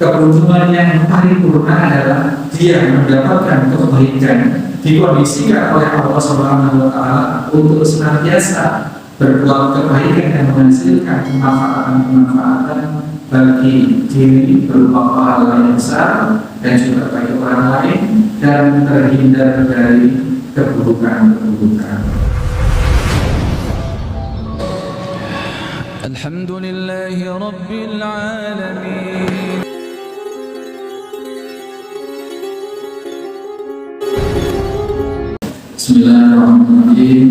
Keberuntungan yang paripurna adalah dia mendapatkan kebaikan dikondisikan oleh Allah Subhanahu wa Ta'ala untuk senantiasa berbuat kebaikan dan menghasilkan kemanfaatan bagi diri berupa pahala yang besar dan juga bagi orang lain, dan terhindar dari keburukan-keburukan. Alhamdulillahi Rabbil Alamin. Bismillahirrahmanirrahim.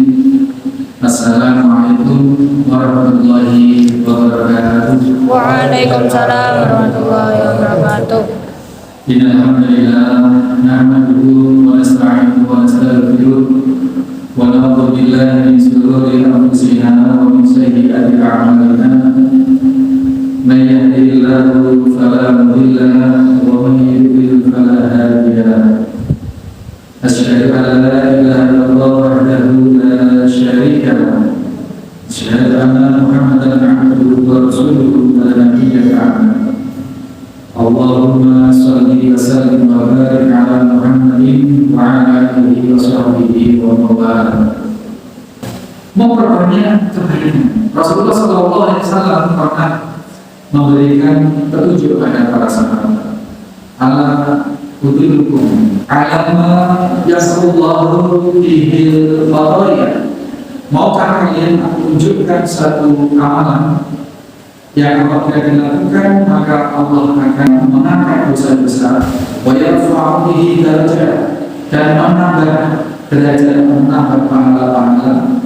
Assalamualaikum warahmatullahi wabarakatuh. Waalaikumsalam warahmatullahi wabarakatuh. Innalhamdulillah nahmaduhu wa nasta'inuhu wa nastaghfiruh wa na'udzu billahi min shururi anfusina wa min sayyiati a'malina. Man yahdihillahu fala mudilla lahu wa man yudlil fala hadiya lahu. Asyhadu an la ilaha illallah wahdahu la syarika lahu. Asyhadu anna Muhammadan abduhu wa rasuluhu la nabiyya ba'dahu. Allahumma shalli wa sallim wa barik ala Muhammadin wa ala alihi wa sahbihi wa mawalah. Memperbanyak kebaikan. Rasulullah SAW pernah memberikan petunjuk pada para sahabat. Udulukum alama yasallahu bihil fadaya. Maukah kalian aku tunjukkan satu amalan yang apabila dilakukan maka Allah akan mengangkat dosa besar, wa yarfa'u bihi darajat, dan menambah derajat, menambah pahala-pahala.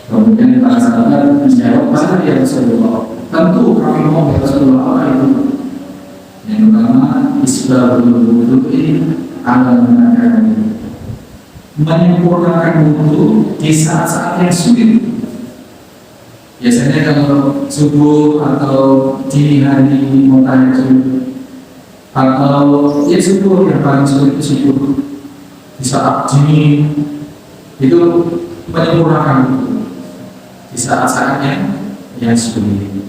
Kemudian para sahabat menjawab, "Bala ya Rasulullah." Tentu kami mau ya Rasulullah. Apa itu? Yang pertama, isbahul wudu'i ala manakani, menyempurnakan wudu di saat-saat yang sulit. Biasanya kalau subuh atau dini hari mau tahajud, atau ya subuh yang paling sulit itu subuh di saat dini, itu menyempurnakan wudu di saat-saat yang sulit.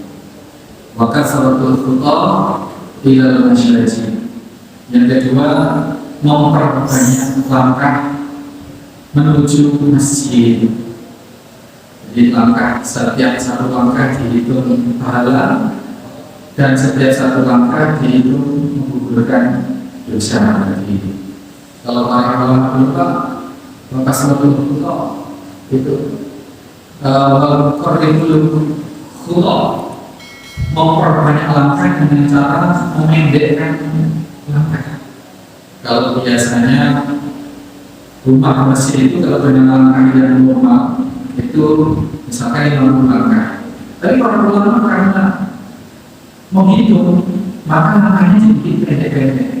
Maka salatul khutbah ilal masyarakat. Yang kedua, memperbanyak langkah menuju masjid. Jadi langkah, setiap satu langkah dihitung pahala, dan setiap satu langkah dihitung menggugurkan dosa tadi. Kalau para ulama lupa, maka salatul khutbah itu korriful khutbah, memperbanyak langkah dengan cara memendekkan langkah. Kalau biasanya rumah ke masjid itu kalau dengan langkah yang normal itu misalkan 50 langkah. Tapi para ulama karena menghitung maka langkahnya jadi pendek-pendek.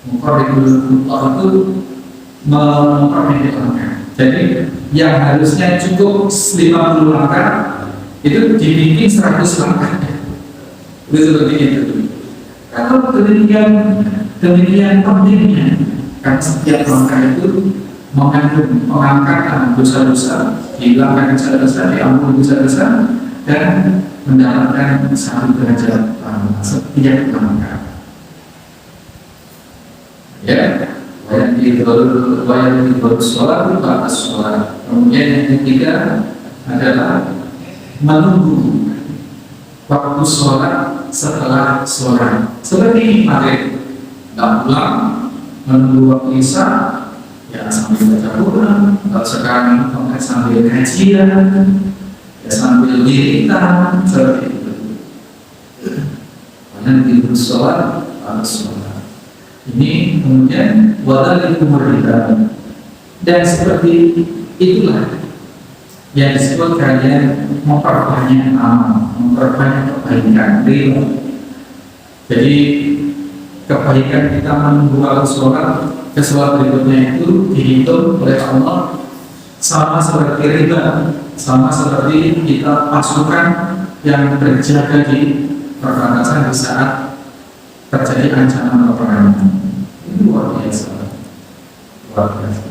Memperbanyak itu memperpendek langkah. Jadi yang harusnya cukup 50 langkah itu dibikin 100 langkah. Itu seperti itu. Kalau demikian pentingnya, karena setiap langkah itu mengandung pengangkatan dosa-dosa, dihilangkan dosa-dosa, diampuni dosa-dosa, dan mendapatkan satu derajat setiap langkah. Ya, wayang baru sholat itu atas sholat. Kemudian yang ketiga adalah menunggu waktu sholat setelah sholat. Seperti maghrib, nggak pulang, menunggu waktu isya, ya sambil baca Quran. Kalau sekarang sambil kajian, ya sambil wiridan, seperti itu. Kemudian tidur sholat, atas sholat. Ini kemudian wadal kumuridan, dan seperti itulah yang disebut kalian memperbanyak amal, memperbanyak kebaikan. Jadi kebaikan kita menunggu waktu sholat ke sholat berikutnya itu dihitung oleh Allah sama seperti riba, sama seperti kita pasukan yang berjaga di perbatasan di saat terjadi ancaman peperangan. Itu luar biasa, luar biasa.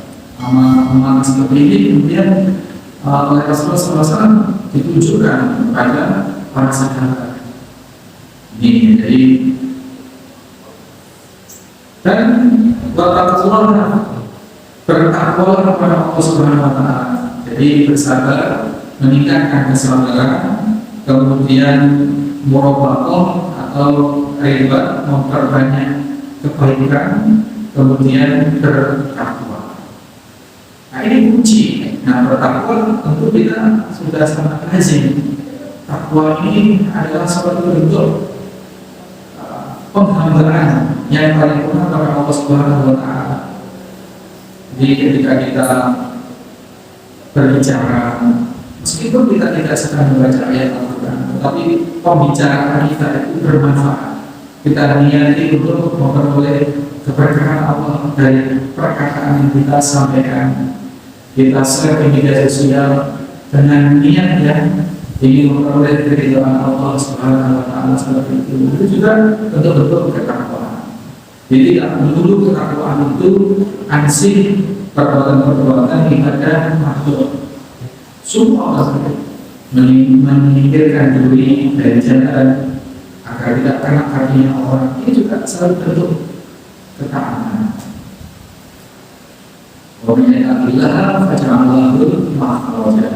Amal-amal seperti ini kemudian oleh Rasulullah SAW ditunjukkan kepada para sahabat. Ini jadi dan bertakwalah kepada Allah Subhanahu wa Ta'ala. Jadi bersabar, meningkatkan kesabaran, kemudian muraqabah atau riba, memperbanyak kebaikan, kemudian bertakwa. Nah ini kunci. Nah bertakwa tentu kita sudah sangat lazim. Takwa ini adalah suatu bentuk penghambaan yang paling benar kepada Allah Subhanahu wa Ta'ala. Jadi ketika kita berbicara, meskipun kita tidak sedang membaca ayat Al-Quran, tetapi pembicaraan kita itu bermanfaat. Kita niati untuk memperoleh keberkahan Allah dari perkataan yang kita sampaikan. Kita share di media sosial dengan niat yang ingin memperoleh keridhaan Allah Subhanahu wa Ta'ala seperti itu. Itu juga bentuk-bentuk ketakwaan. Jadi tidak melulu ketakwaan itu ansih perbuatan-perbuatan ibadah makhluk. Semua orang menyingkirkan diri dari jalan agar tidak kena kakinya orang, ini juga salah bentuk ketaatan. Wa'alaikumsalam faja'allahu makhraja.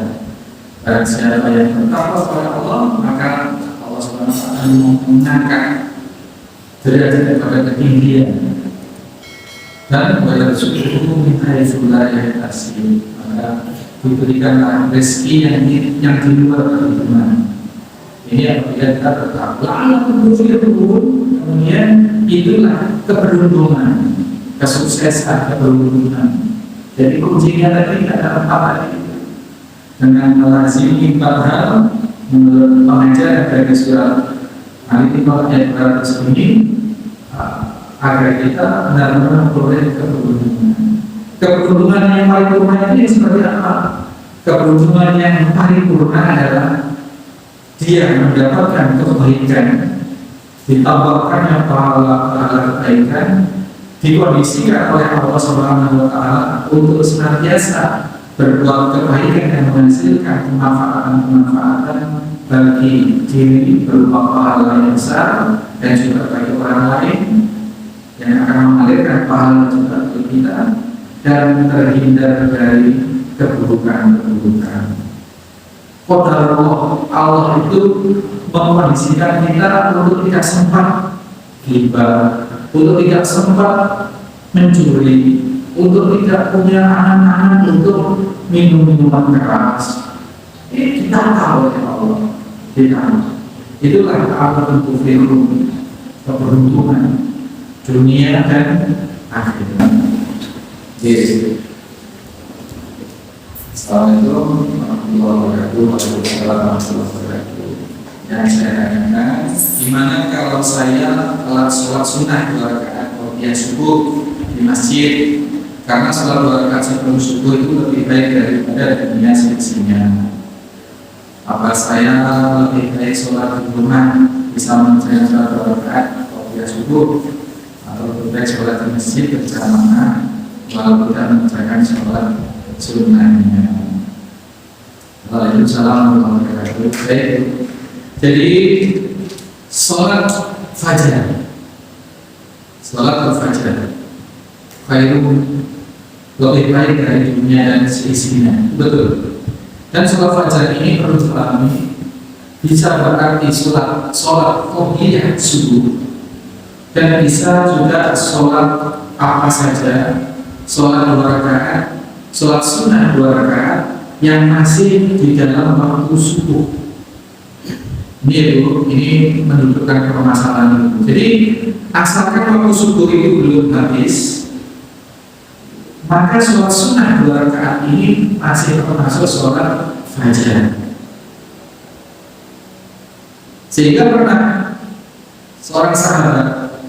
Barang siapa yang bertakwa kepada Allah, maka Allah Subhanahu wa Ta'ala mengangkat derajat kepada ketinggian. Dan pada suku minta sebelah yang asli, maka diberikanlah rezeki yang di luar perhitungan. Ini apabila kita bertakwa, kemudian itulah keberuntungan, kesuksesan, keberuntungan. Jadi kuncinya tadi ada apa tadi? Dengan melazimi 4 hal menurut pengajar dari surat Al-Iqra ayat 200 ini, agar kita benar-benar memperoleh keberuntungan. Keberuntungan yang paripurna ini seperti apa? Keberuntungan yang paripurna adalah dia mendapatkan kebaikan, ditambahkannya pahala kebaikan, dikondisikan oleh Allah Subhanahu wa Ta'ala untuk senantiasa berbuat kebaikan dan menghasilkan kemanfaatan bagi diri berupa pahala yang besar dan juga bagi orang lain yang akan mengalirkan pahala juga bagi kita dan terhindar dari keburukan-keburukan. Qadarullah, Allah itu mengkondisikan kita untuk tidak sempat ghibah, untuk tidak sempat mencuri, untuk tidak punya anak-anak untuk minum minuman keras. Ini kita tahu oleh Allah. Kita itulah alat untuk keberuntungan dunia dan akhirat. Yes. Assalamualaikum warahmatullahi wabarakatuh. Yang saya tanyakan, gimana kalau saya telat sholat sunnah 2 rakaat waktu subuh di masjid, karena sholat 2 rakaat sebelum subuh itu lebih baik daripada dunia seisinya. Apa saya lebih baik sholat di rumah bisa mengerjakan sholat 2 rakaat waktu subuh, atau lebih baik sholat di masjid berjamaah walau tidak mengerjakan sholat sunnahnya? Waalaikumsalam warahmatullahi wabarakatuh. Jadi sholat fajar lebih baik dari dunia dan seisinya, betul. Dan sholat fajar ini perlu dipahami bisa berarti sholat qobliyah subuh, dan bisa juga sholat apa saja, sholat 2 rakaat, sholat sunnah 2 rakaat yang masih di dalam waktu subuh. Ini menunjukkan permasalahan itu. Jadi asalkan waktu subuh itu belum habis, maka sholat sunnah 2 rakaat ini masih termasuk sholat fajar. Sehingga pernah seorang sahabat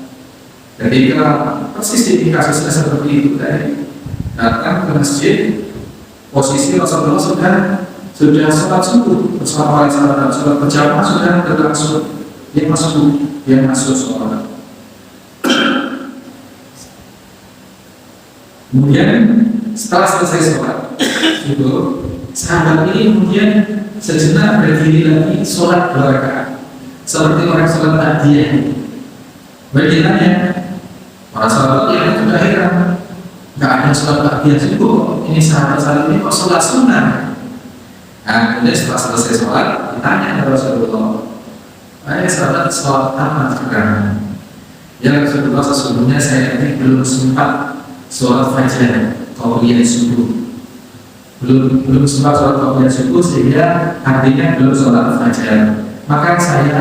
ketika persis di kasusnya seperti itu tadi, datang ke masjid, posisi Rasulullah sudah sholat subuh bersama para sahabat, sholat berjamaah sudah berlangsung, dia masuk sholat. Kemudian setelah selesai sholat subuh, sahabat ini kemudian sejenak berdiri lagi sholat 2 rakaat. seperti orang sholat takbir. Bagaimana? Para sahabat yang sudah heran, nggak ada sholat takbir subuh. Ini sahabat ini kok sholat sunnah? Nah, kemudian setelah selesai sholat, ditanya kepada Rasulullah, sahabat sholat apa sekarang? Ya Rasulullah, sesungguhnya saya ini belum sempat sholat fajar, qabliyah subuh. Belum sempat sholat qabliyah subuh, sehingga artinya belum sholat fajar. Maka saya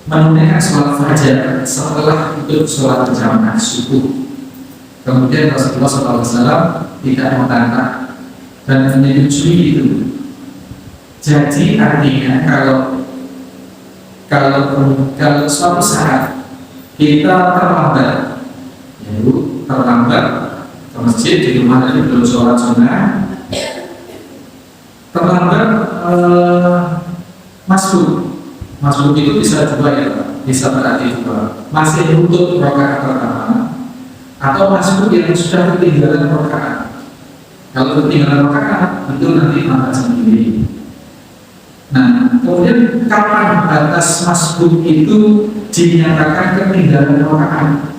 menunaikan sholat fajar setelah itu sholat berjamaah subuh. Kemudian Rasulullah SAW tidak membantah dan menyetujui itu. Jadi artinya kalau suatu saat kita terlambat, yaitu terlambat ke masjid di rumah tadi belum sholat sunnah, terlambat masbuk itu bisa juga ya, bisa berarti juga masih untuk rakaat pertama atau masbuk yang sudah ketinggalan rakaat. Kalau ketinggalan rakaat itu nanti mata sendiri. Nah, kemudian kapan batas masbuk itu dinyatakan ketinggalan rakaat?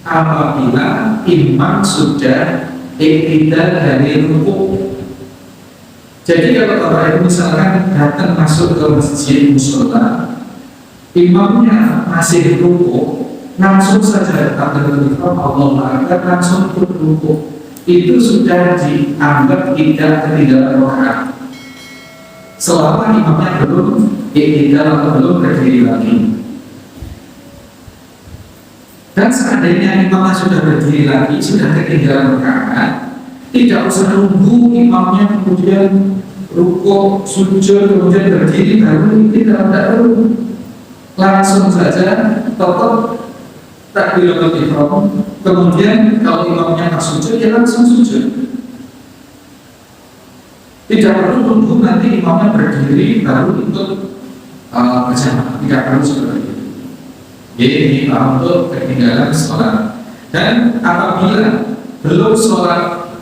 Apabila imam sudah iktidal dari rukuk. Jadi kalau Bapak Ibu misalkan datang masuk ke masjid mushola, imamnya masih rukuk, langsung saja takbiratul ihram Allahu Akbar, langsung ikut rukuk. Itu sudah dianggap tidak ketinggalan rakaat. Selama imamnya belum iktidal atau belum berdiri lagi. Dan seandainya imamnya sudah berdiri lagi, sudah ketinggalan rakaat, tidak usah nunggu imamnya kemudian rukuk, sujud, kemudian berdiri baru tidak perlu. Langsung saja tetap takbiratul ihram. Kemudian kalau imamnya tak sujud, ya langsung sujud. Tidak perlu tunggu nanti imamnya berdiri baru ikut berjamaah. Tidak perlu seperti itu. Jadi untuk ketinggalan sholat. Dan apabila belum sholat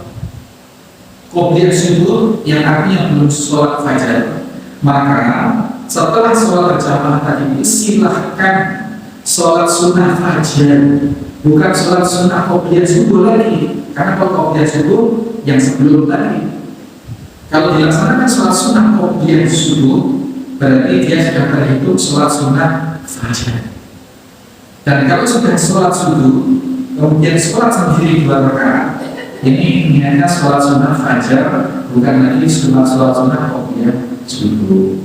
qabliyah subuh, yang artinya belum sholat fajar, maka setelah sholat berjamaah tadi silahkan sholat sunnah fajar, bukan sholat sunnah qabliyah subuh lagi. Karena kalau qabliyah subuh yang sebelum tadi, kalau dilaksanakan sholat sunnah qabliyah subuh, berarti dia sudah terhitung sholat sunnah fajar. Dan kalau sudah sholat subuh, kemudian sholat sendiri 2 rakaat, ini niatnya sholat sunnah fajar, bukan lagi sholat sunnah qabliyah subuh.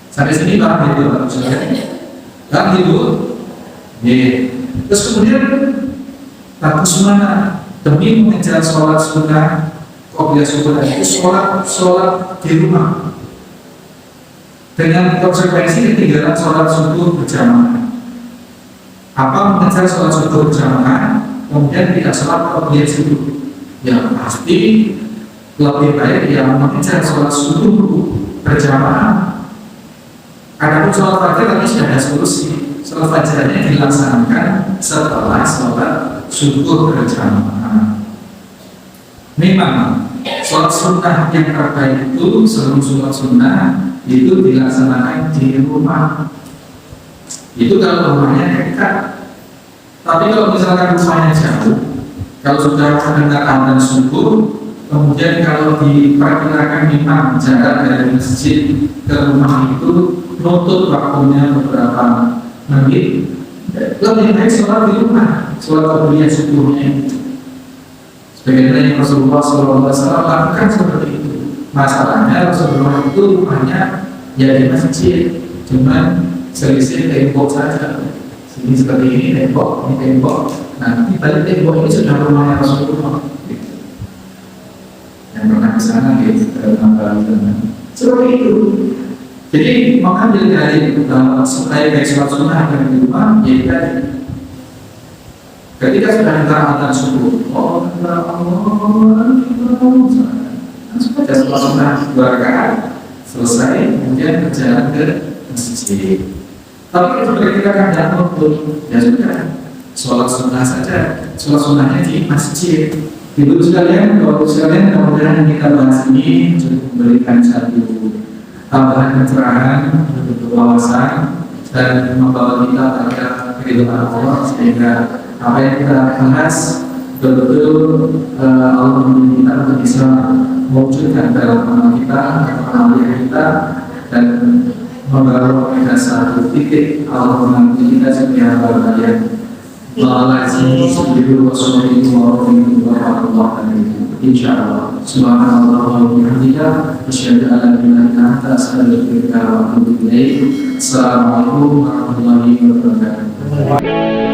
Sampai sini paham itu Pak Ustaz? Paham itu? Terus kemudian bagus mana demi mengejar sholat sunnah qabliyah subuh itu sholat di rumah dengan konsekuensi ketinggalan sholat subuh berjamaah. Apa mengejar sholat subuh berjamaah kemudian tidak sholat qabliyah subuh? Ya pasti lebih baik yang mengejar sholat subuh berjamaah. Adapun sholat fajar tadi sudah ada solusi. Sholat fajarnya dilaksanakan setelah sholat subuh berjamaah. Memang sholat sunnah yang terbaik itu sebelum sholat sunnah itu dilaksanakan di rumah. Itu kalau rumahnya dekat. Tapi kalau misalkan rumahnya jauh, kalau sudah mendengar adzan subuh, kemudian kalau diperkirakan imam jarak dari masjid ke rumah itu nutup waktunya beberapa menit, lebih baik sholat di rumah, sholat qabliyah subuhnya itu. Sebagaimana yang Rasulullah SAW lakukan seperti itu. Masalahnya Rasulullah itu rumahnya ya di masjid, cuman selisih tembok saja. Ini seperti ini tembok, ini tembok. Nah, di balik tembok ini sudah rumahnya Rasulullah. Yang pernah ke sana gitu, seperti itu. Jadi mengambil dari supaya baik sholat sunnah yang di rumah, ya ketika sudah dengar adzan subuh, langsung saja sholat sunnah 2 rakaat selesai, kemudian berjalan ke masjid. Tapi ketika keadaan nutut, ya sudah sholat sunnah saja, sholat sunnahnya di masjid. Ibu sekalian, bapak sekalian, mudah-mudahan kita bahas ini cukup memberikan satu tambahan pencerahan untuk wawasan dan membawa kita pada keridhaan Allah, sehingga apa yang kita bahas betul-betul Allah memberi kita untuk bisa mewujudkan dalam amal kita, amal kita, dan membawa pada satu titik Allah mengambil kita sebagai hamba yang Assalamualaikum warahmatullahi wabarakatuh. Insyaallah. Subhanallah wa bihamdihi, asyhadu an la ilaha illa anta, astaghfiruka wa atubu ilaik. Assalamualaikum warahmatullahi wabarakatuh.